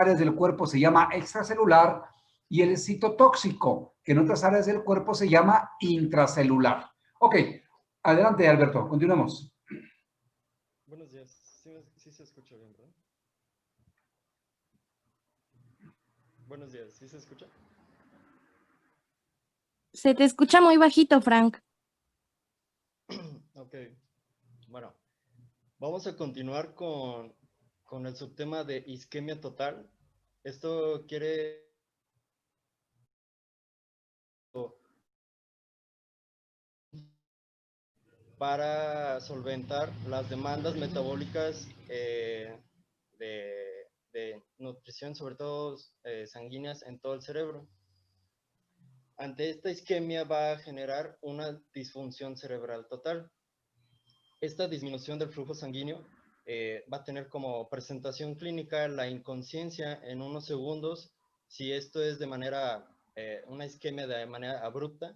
áreas del cuerpo se llama extracelular y el citotóxico, que en otras áreas del cuerpo se llama intracelular. Ok, adelante, Alberto, continuemos. Buenos días. Sí se escucha bien, ¿verdad? Buenos días. ¿Sí se escucha? Se te escucha muy bajito, Frank. Ok. Bueno, vamos a continuar con el subtema de isquemia total. Esto quiere para solventar las demandas metabólicas de nutrición, sobre todo sanguíneas, en todo el cerebro. Ante esta isquemia va a generar una disfunción cerebral total. Esta disminución del flujo sanguíneo va a tener como presentación clínica la inconsciencia en unos segundos, si esto es de manera, una isquemia de manera abrupta,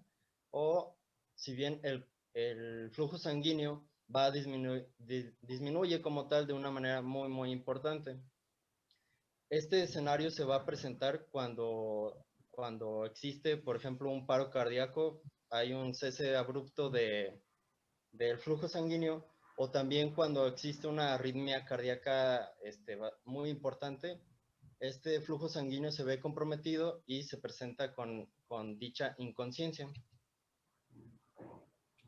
o si bien el flujo sanguíneo va a disminuye como tal de una manera muy, muy importante. Este escenario se va a presentar cuando existe, por ejemplo, un paro cardíaco, hay un cese abrupto del flujo sanguíneo, o también cuando existe una arritmia cardíaca muy importante, este flujo sanguíneo se ve comprometido y se presenta con dicha inconsciencia.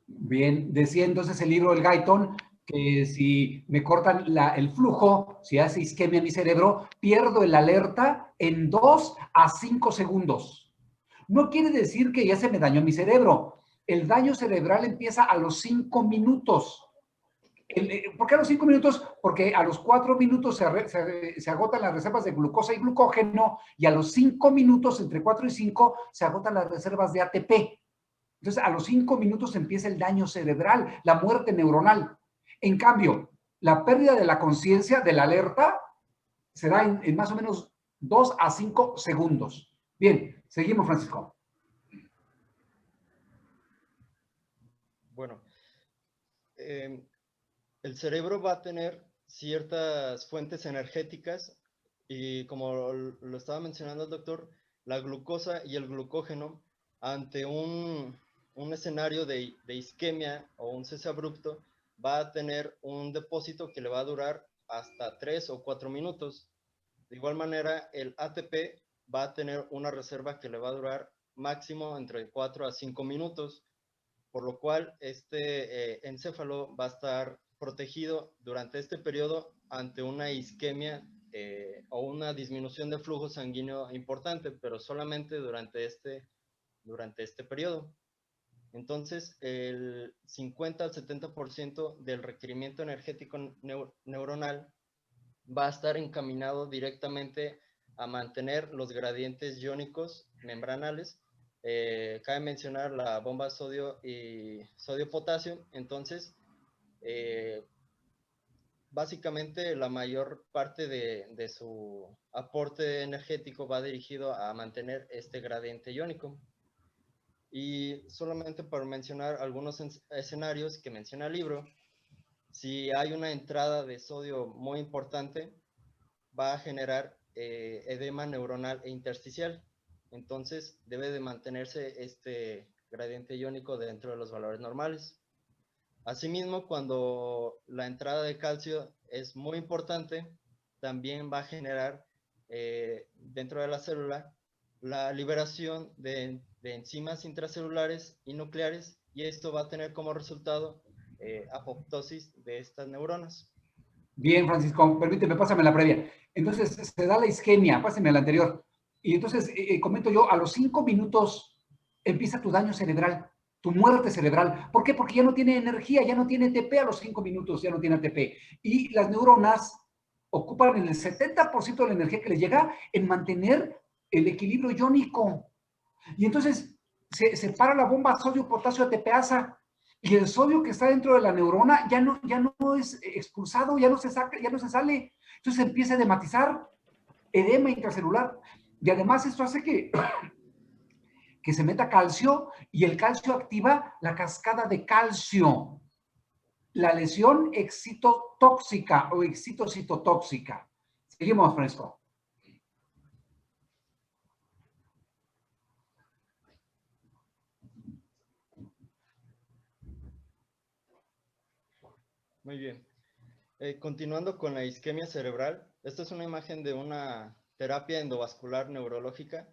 Bien, decía entonces el libro del Guyton que si me cortan el flujo, si hace isquemia en mi cerebro, pierdo el alerta en 2 a 5 segundos. No quiere decir que ya se me dañó mi cerebro. El daño cerebral empieza a los 5 minutos. ¿Por qué a los 5 minutos? Porque a los 4 minutos se agotan las reservas de glucosa y glucógeno y a los 5 minutos, entre 4 y 5, se agotan las reservas de ATP. Entonces, a los 5 minutos empieza el daño cerebral, la muerte neuronal. En cambio, la pérdida de la conciencia, de la alerta, será en más o menos 2 a 5 segundos. Bien, seguimos, Francisco. Bueno, el cerebro va a tener ciertas fuentes energéticas y, como lo estaba mencionando el doctor, la glucosa y el glucógeno, ante un escenario de isquemia o un cese abrupto, va a tener un depósito que le va a durar hasta 3 o 4 minutos. De igual manera, el ATP va a tener una reserva que le va a durar máximo entre 4 a 5 minutos, por lo cual este encéfalo va a estar protegido durante este periodo ante una isquemia o una disminución de flujo sanguíneo importante, pero solamente durante este periodo. Entonces, el 50 al 70% del requerimiento energético neuronal va a estar encaminado directamente a mantener los gradientes iónicos membranales. Cabe mencionar la bomba sodio y sodio-potasio. Entonces, básicamente la mayor parte de su aporte energético va dirigido a mantener este gradiente iónico. Y solamente para mencionar algunos escenarios que menciona el libro, si hay una entrada de sodio muy importante, va a generar edema neuronal e intersticial. Entonces, debe de mantenerse este gradiente iónico dentro de los valores normales. Asimismo, cuando la entrada de calcio es muy importante, también va a generar dentro de la célula la liberación de enzimas intracelulares y nucleares, y esto va a tener como resultado apoptosis de estas neuronas. Bien, Francisco, permíteme, pásame la previa. Entonces, se da la isquemia, pásame la anterior. Y entonces, comento yo, a los 5 minutos empieza tu daño cerebral, tu muerte cerebral. ¿Por qué? Porque ya no tiene energía, ya no tiene ATP a los 5 minutos, ya no tiene ATP. Y las neuronas ocupan el 70% de la energía que les llega en mantener el equilibrio iónico. Y entonces, se para la bomba sodio-potasio-ATPasa. Y el sodio que está dentro de la neurona ya no es expulsado, ya no se saca, ya no se sale. Entonces empieza a edematizar, edema intracelular. Y además esto hace que se meta calcio y el calcio activa la cascada de calcio. La lesión excitotóxica o excitocitotóxica. Seguimos, Francisco. Muy bien. Continuando con la isquemia cerebral, esta es una imagen de una terapia endovascular neurológica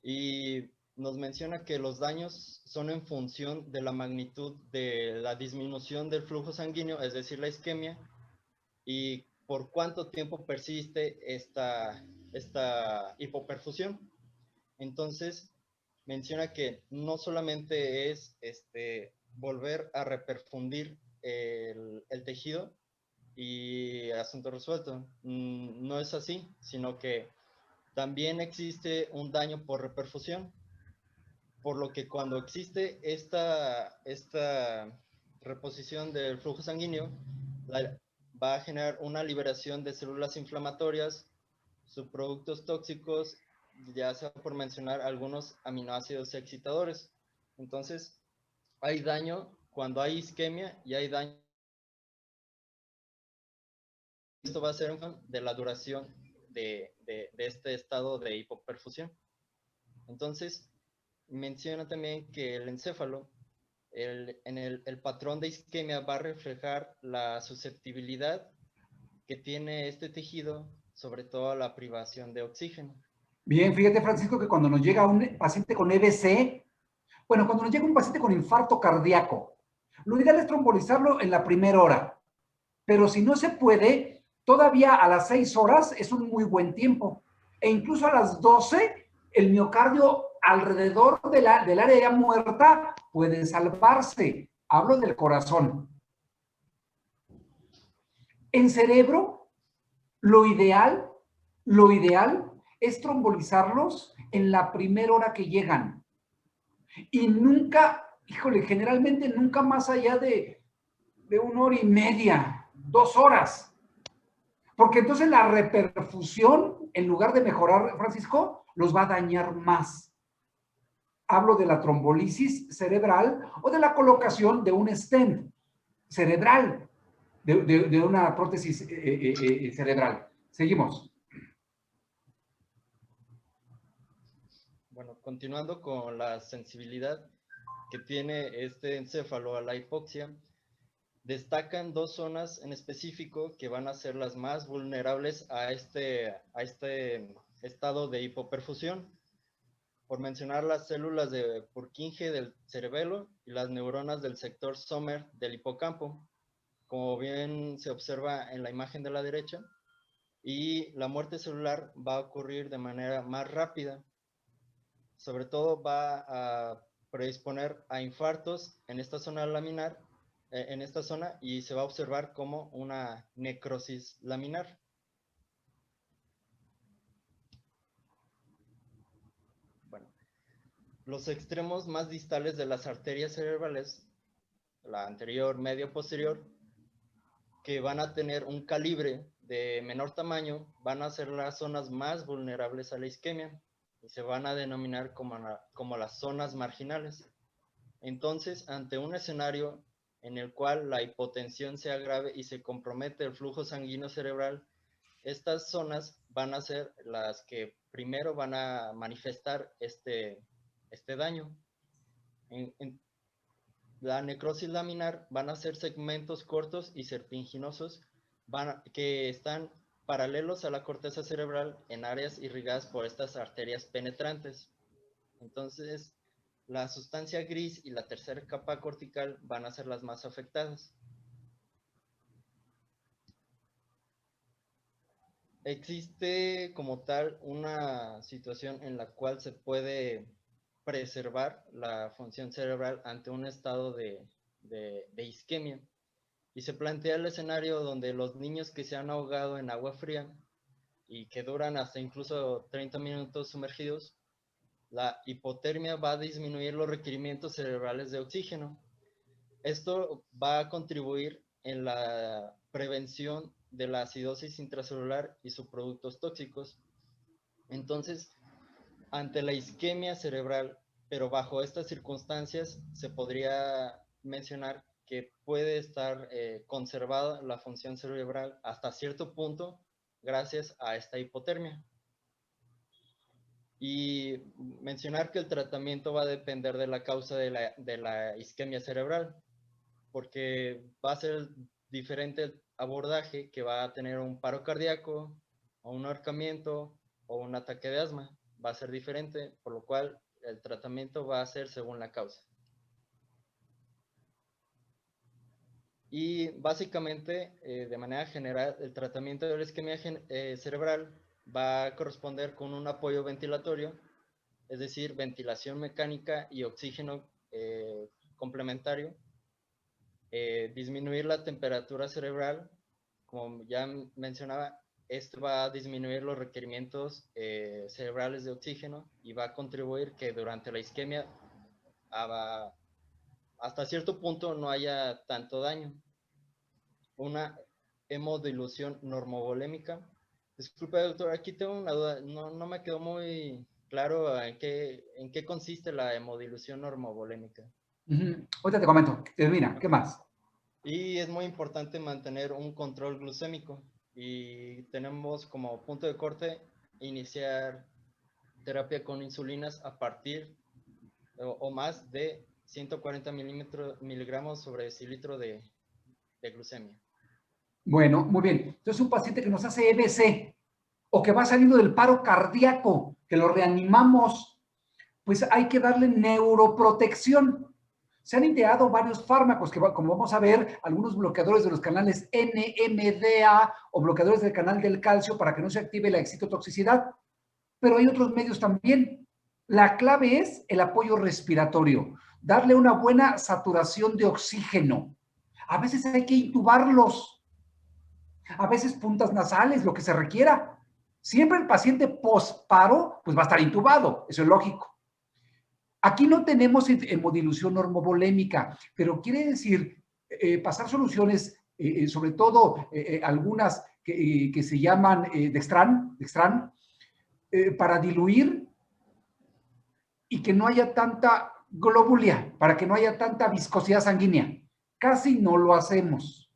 y nos menciona que los daños son en función de la magnitud de la disminución del flujo sanguíneo, es decir, la isquemia, y por cuánto tiempo persiste esta hipoperfusión. Entonces, menciona que no solamente es volver a reperfundir el tejido y asunto resuelto. No es así, sino que también existe un daño por reperfusión, por lo que cuando existe esta reposición del flujo sanguíneo, va a generar una liberación de células inflamatorias, subproductos tóxicos, ya sea por mencionar algunos aminoácidos excitadores. Entonces, hay daño cuando hay isquemia y hay daño. Esto va a ser de la duración de este estado de hipoperfusión. Entonces, menciona también que el encéfalo, el patrón de isquemia va a reflejar la susceptibilidad que tiene este tejido, sobre todo a la privación de oxígeno. Bien, fíjate, Francisco, que cuando nos llega un paciente con EBC, bueno, cuando nos llega un paciente con infarto cardíaco, lo ideal es trombolizarlo en la primera hora, pero si no se puede, todavía a las 6 horas es un muy buen tiempo. E incluso a las 12, el miocardio alrededor del área muerta puede salvarse. Hablo del corazón. En cerebro, lo ideal es trombolizarlos en la primera hora que llegan. Y nunca, híjole, generalmente nunca más allá de 1 hora y media, 2 horas. Porque entonces la reperfusión, en lugar de mejorar, Francisco, los va a dañar más. Hablo de la trombolisis cerebral o de la colocación de un stent cerebral, de una prótesis cerebral. Seguimos. Bueno, continuando con la sensibilidad que tiene este encéfalo a la hipoxia, destacan dos zonas en específico que van a ser las más vulnerables a este estado de hipoperfusión. Por mencionar las células de Purkinje del cerebelo y las neuronas del sector Sommer del hipocampo, como bien se observa en la imagen de la derecha, y la muerte celular va a ocurrir de manera más rápida. Sobre todo va a predisponer a infartos en esta zona laminar, en esta zona, y se va a observar como una necrosis laminar. Bueno, los extremos más distales de las arterias cerebrales, la anterior, medio, posterior, que van a tener un calibre de menor tamaño, van a ser las zonas más vulnerables a la isquemia y se van a denominar como las zonas marginales. Entonces, ante un escenario en el cual la hipotensión se agrave y se compromete el flujo sanguíneo cerebral, estas zonas van a ser las que primero van a manifestar este daño. La necrosis laminar van a ser segmentos cortos y serpinginosos que están paralelos a la corteza cerebral en áreas irrigadas por estas arterias penetrantes. Entonces, la sustancia gris y la tercera capa cortical van a ser las más afectadas. Existe como tal una situación en la cual se puede preservar la función cerebral ante un estado de isquemia. Y se plantea el escenario donde los niños que se han ahogado en agua fría y que duran hasta incluso 30 minutos sumergidos, la hipotermia va a disminuir los requerimientos cerebrales de oxígeno. Esto va a contribuir en la prevención de la acidosis intracelular y subproductos tóxicos. Entonces, ante la isquemia cerebral, pero bajo estas circunstancias, se podría mencionar que puede estar conservada la función cerebral hasta cierto punto gracias a esta hipotermia. Y mencionar que el tratamiento va a depender de la causa de la isquemia cerebral, porque va a ser diferente el abordaje, que va a tener un paro cardíaco, o un ahorcamiento, o un ataque de asma. Va a ser diferente, por lo cual el tratamiento va a ser según la causa. Y básicamente, de manera general, el tratamiento de la isquemia cerebral va a corresponder con un apoyo ventilatorio, es decir, ventilación mecánica y oxígeno complementario, disminuir la temperatura cerebral, como ya mencionaba, esto va a disminuir los requerimientos cerebrales de oxígeno y va a contribuir que durante la isquemia hasta cierto punto no haya tanto daño. Una hemodilución normovolémica. Disculpe, doctor, aquí tengo una duda. No me quedó muy claro en qué consiste la hemodilución normovolémica. Ahorita te comento. Termina. ¿Qué más? Y es muy importante mantener un control glucémico. Y tenemos como punto de corte iniciar terapia con insulinas a partir o más de 140 miligramos sobre decilitro de glucemia. Bueno, muy bien. Entonces, un paciente que nos hace EBC o que va saliendo del paro cardíaco, que lo reanimamos, pues hay que darle neuroprotección. Se han ideado varios fármacos, que como vamos a ver, algunos bloqueadores de los canales NMDA o bloqueadores del canal del calcio para que no se active la excitotoxicidad. Pero hay otros medios también. La clave es el apoyo respiratorio, darle una buena saturación de oxígeno. A veces hay que intubarlos, a veces puntas nasales, lo que se requiera. Siempre el paciente posparo, pues va a estar intubado, eso es lógico. Aquí no tenemos hemodilución normovolémica, pero quiere decir pasar soluciones, sobre todo algunas que se llaman Dextran, para diluir y que no haya tanta globulia, para que no haya tanta viscosidad sanguínea. Casi no lo hacemos.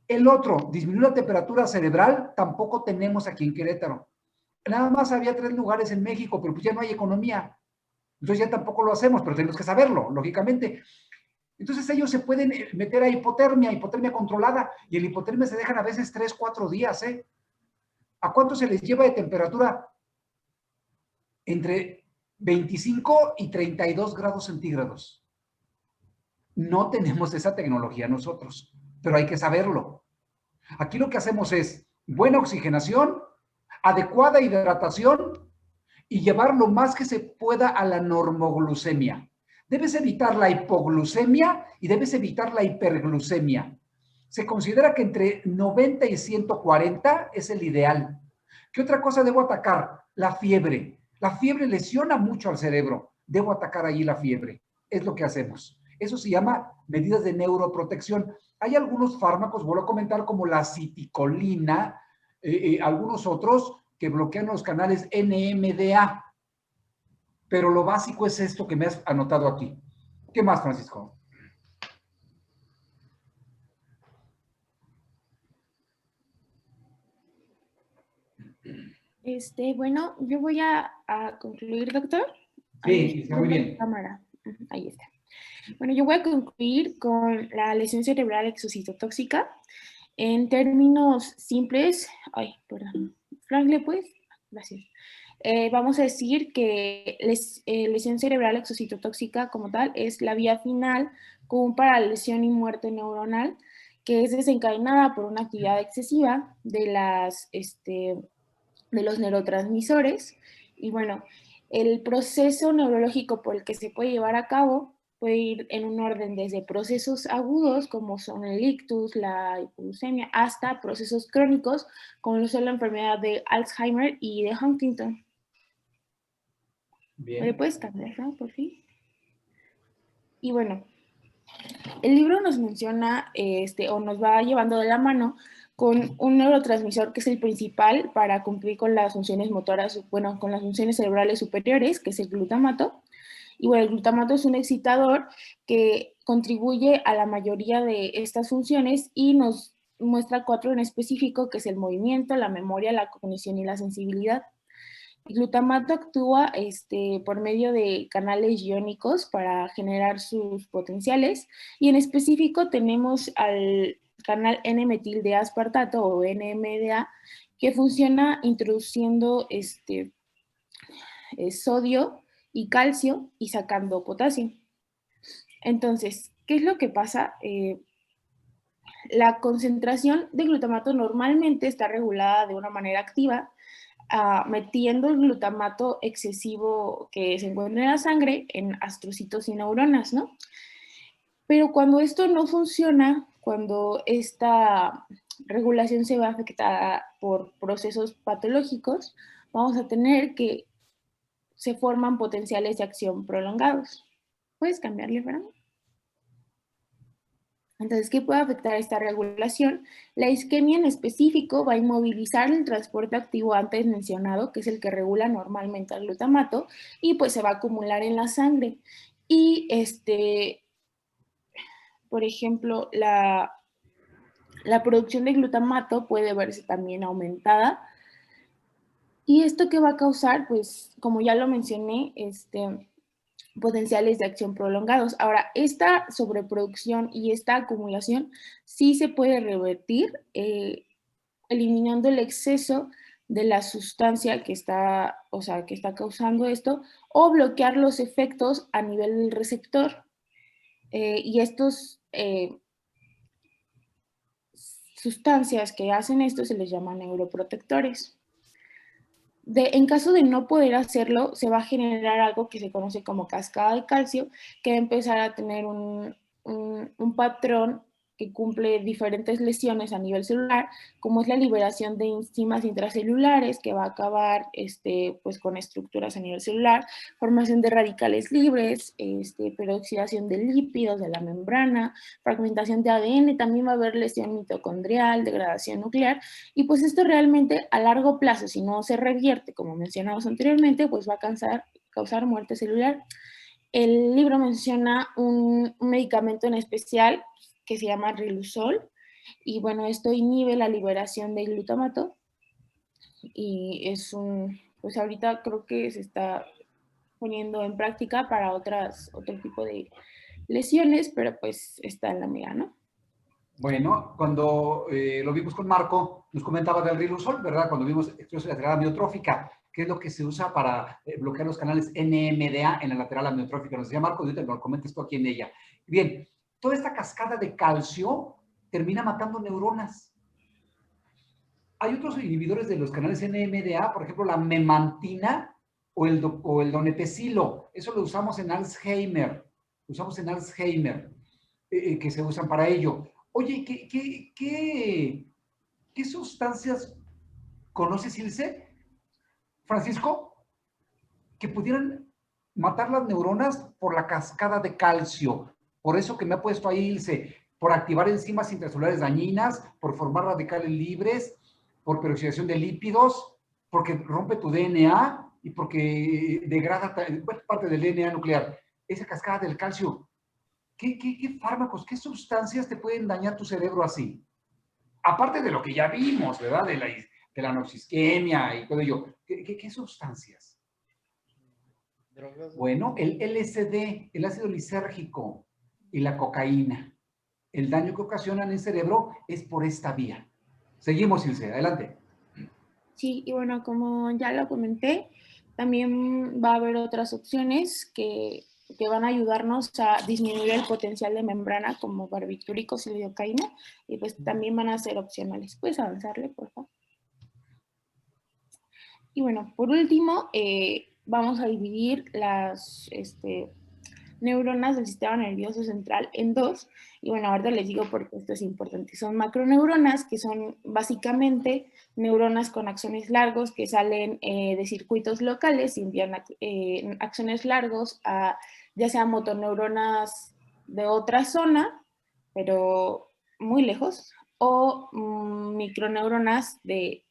El otro, disminuir la temperatura cerebral, tampoco tenemos aquí en Querétaro. Nada más había 3 lugares en México, pero pues ya no hay economía. Entonces ya tampoco lo hacemos, pero tenemos que saberlo, lógicamente. Entonces ellos se pueden meter a hipotermia controlada, y el hipotermia se dejan a veces 3, 4 días, ¿eh? ¿A cuánto se les lleva de temperatura? Entre 25 y 32 grados centígrados. No tenemos esa tecnología nosotros, pero hay que saberlo. Aquí lo que hacemos es buena oxigenación, adecuada hidratación y llevar lo más que se pueda a la normoglucemia. Debes evitar la hipoglucemia y debes evitar la hiperglucemia. Se considera que entre 90 y 140 es el ideal. ¿Qué otra cosa debo atacar? La fiebre. La fiebre lesiona mucho al cerebro. Debo atacar ahí la fiebre. Es lo que hacemos. Eso se llama medidas de neuroprotección. Hay algunos fármacos, vuelvo a comentar, como la citicolina, algunos otros que bloquean los canales NMDA. Pero lo básico es esto que me has anotado aquí. ¿Qué más, Francisco? Bueno, yo voy a concluir, doctor. Sí, está muy bien. Cámara. Ahí está. Bueno, yo voy a concluir con la lesión cerebral exocitotóxica. En términos simples, perdón. Frank, ¿le puedes? Gracias. Vamos a decir que lesión cerebral exocitotóxica como tal es la vía final común para la lesión y muerte neuronal, que es desencadenada por una actividad excesiva de los neurotransmisores. Y bueno, el proceso neurológico por el que se puede llevar a cabo puede ir en un orden desde procesos agudos, como son el ictus, la hipoglucemia, hasta procesos crónicos, como lo son la enfermedad de Alzheimer y de Huntington. Bien. ¿Me puedes cambiar, ¿no? Por fin? Y bueno, el libro nos menciona, o nos va llevando de la mano con un neurotransmisor que es el principal para cumplir con las funciones motoras, bueno, con las funciones cerebrales superiores, que es el glutamato. Y bueno, el glutamato es un excitador que contribuye a la mayoría de estas funciones y nos muestra 4 en específico, que es el movimiento, la memoria, la cognición y la sensibilidad. El glutamato actúa por medio de canales iónicos para generar sus potenciales, y en específico tenemos al canal N-metil de aspartato o NMDA, que funciona introduciendo sodio y calcio y sacando potasio. Entonces, ¿qué es lo que pasa? La concentración de glutamato normalmente está regulada de una manera activa, metiendo el glutamato excesivo que se encuentra en la sangre en astrocitos y neuronas, ¿no? Pero cuando esto no funciona, cuando esta regulación se ve afectada por procesos patológicos, vamos a tener que se forman potenciales de acción prolongados. ¿Puedes cambiarle, Fernando? Entonces, ¿qué puede afectar esta regulación? La isquemia en específico va a inmovilizar el transporte activo antes mencionado, que es el que regula normalmente el glutamato, y pues se va a acumular en la sangre. Y por ejemplo, la producción de glutamato puede verse también aumentada. ¿Y esto qué va a causar? Pues, como ya lo mencioné, potenciales de acción prolongados. Ahora, esta sobreproducción y esta acumulación sí se puede revertir eliminando el exceso de la sustancia que está causando esto, o bloquear los efectos a nivel del receptor. Y estos sustancias que hacen esto se les llama neuroprotectores. En caso de no poder hacerlo, se va a generar algo que se conoce como cascada de calcio, que va a empezar a tener un patrón que cumple diferentes lesiones a nivel celular, como es la liberación de enzimas intracelulares, que va a acabar pues, con estructuras a nivel celular, formación de radicales libres, peroxidación de lípidos de la membrana, fragmentación de ADN, también va a haber lesión mitocondrial, degradación nuclear, y pues esto realmente a largo plazo, si no se revierte, como mencionamos anteriormente, pues va a causar muerte celular. El libro menciona un medicamento en especial que se llama Riluzol, y bueno, esto inhibe la liberación de glutamato, y pues ahorita creo que se está poniendo en práctica para otro tipo de lesiones, pero pues está en la mira, ¿no? Bueno, cuando lo vimos con Marco, nos comentaba del Riluzol, ¿verdad? Cuando vimos esclerosis lateral amiotrófica, que es lo que se usa para bloquear los canales NMDA en la lateral amiotrófica. Nos decía Marco, ahorita lo comentes tú aquí en ella. Bien, toda esta cascada de calcio termina matando neuronas. Hay otros inhibidores de los canales NMDA, por ejemplo, la memantina o el donepezilo. Eso lo usamos en Alzheimer. Que se usan para ello. Oye, ¿qué sustancias conoces, Ilse, Francisco, que pudieran matar las neuronas por la cascada de calcio? Por eso que me ha puesto ahí, Ilse, por activar enzimas intracelulares dañinas, por formar radicales libres, por peroxidación de lípidos, porque rompe tu DNA y porque degrada parte del DNA nuclear. Esa cascada del calcio, ¿qué fármacos, qué sustancias te pueden dañar tu cerebro así? Aparte de lo que ya vimos, ¿verdad? De la noxisquemia y todo ello. ¿Qué sustancias? Drogas. Bueno, el LSD, el ácido lisérgico y la cocaína. El daño que ocasionan en el cerebro es por esta vía. Seguimos, Ilse, adelante. Sí, y bueno, como ya lo comenté, también va a haber otras opciones que van a ayudarnos a disminuir el potencial de membrana, como barbitúricos y lidocaína, y pues también van a ser opcionales. ¿Puedes avanzarle, por favor? Y bueno, por último, vamos a dividir las neuronas del sistema nervioso central en dos. Y bueno, ahorita les digo por qué esto es importante. Son macroneuronas, que son básicamente neuronas con axones largos que salen de circuitos locales y envían axones largos a ya sea motoneuronas de otra zona, pero muy lejos, o microneuronas de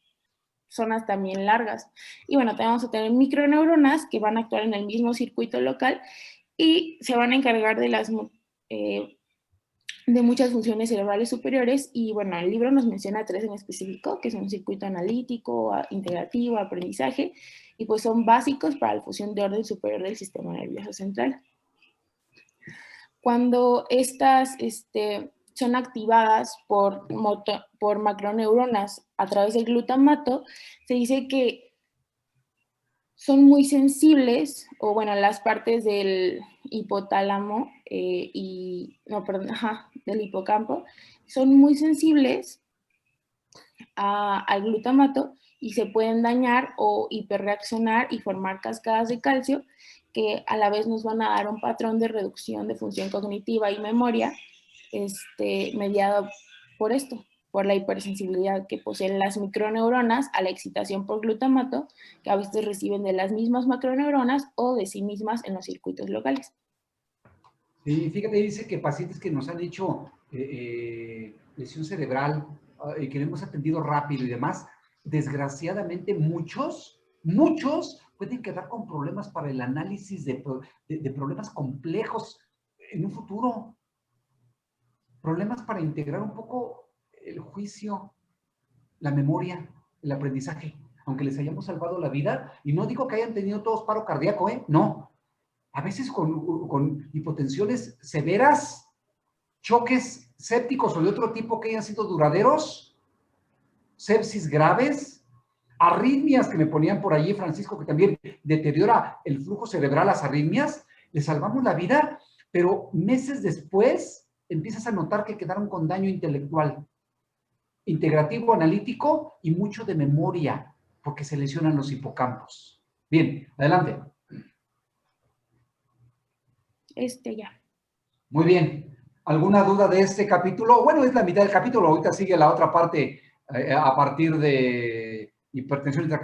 zonas también largas. Y bueno, vamos a tener microneuronas que van a actuar en el mismo circuito local y se van a encargar de muchas funciones cerebrales superiores. Y bueno, el libro nos menciona 3 en específico, que son circuito analítico, integrativo, aprendizaje, y pues son básicos para la función de orden superior del sistema nervioso central. Cuando estas son activadas por macroneuronas a través del glutamato, se dice que son muy sensibles, o bueno, las partes del hipotálamo del hipocampo, son muy sensibles al glutamato y se pueden dañar o hiperreaccionar y formar cascadas de calcio que a la vez nos van a dar un patrón de reducción de función cognitiva y memoria mediado por esto, por la hipersensibilidad que poseen las microneuronas a la excitación por glutamato, que a veces reciben de las mismas macroneuronas o de sí mismas en los circuitos locales. Sí, fíjate, dice que pacientes que nos han hecho lesión cerebral y que le hemos atendido rápido y demás, desgraciadamente muchos pueden quedar con problemas para el análisis de problemas complejos en un futuro. Problemas para integrar un poco el juicio, la memoria, el aprendizaje, aunque les hayamos salvado la vida. Y no digo que hayan tenido todos paro cardíaco, no. A veces con hipotensiones severas, choques sépticos o de otro tipo que hayan sido duraderos, sepsis graves, arritmias que me ponían por allí, Francisco, que también deteriora el flujo cerebral, las arritmias, les salvamos la vida, pero meses después empiezas a notar que quedaron con daño intelectual, integrativo, analítico y mucho de memoria, porque se lesionan los hipocampos. Bien, adelante. Ya. Muy bien. ¿Alguna duda de este capítulo? Bueno, es la mitad del capítulo, ahorita sigue la otra parte a partir de hipertensión intracraniana.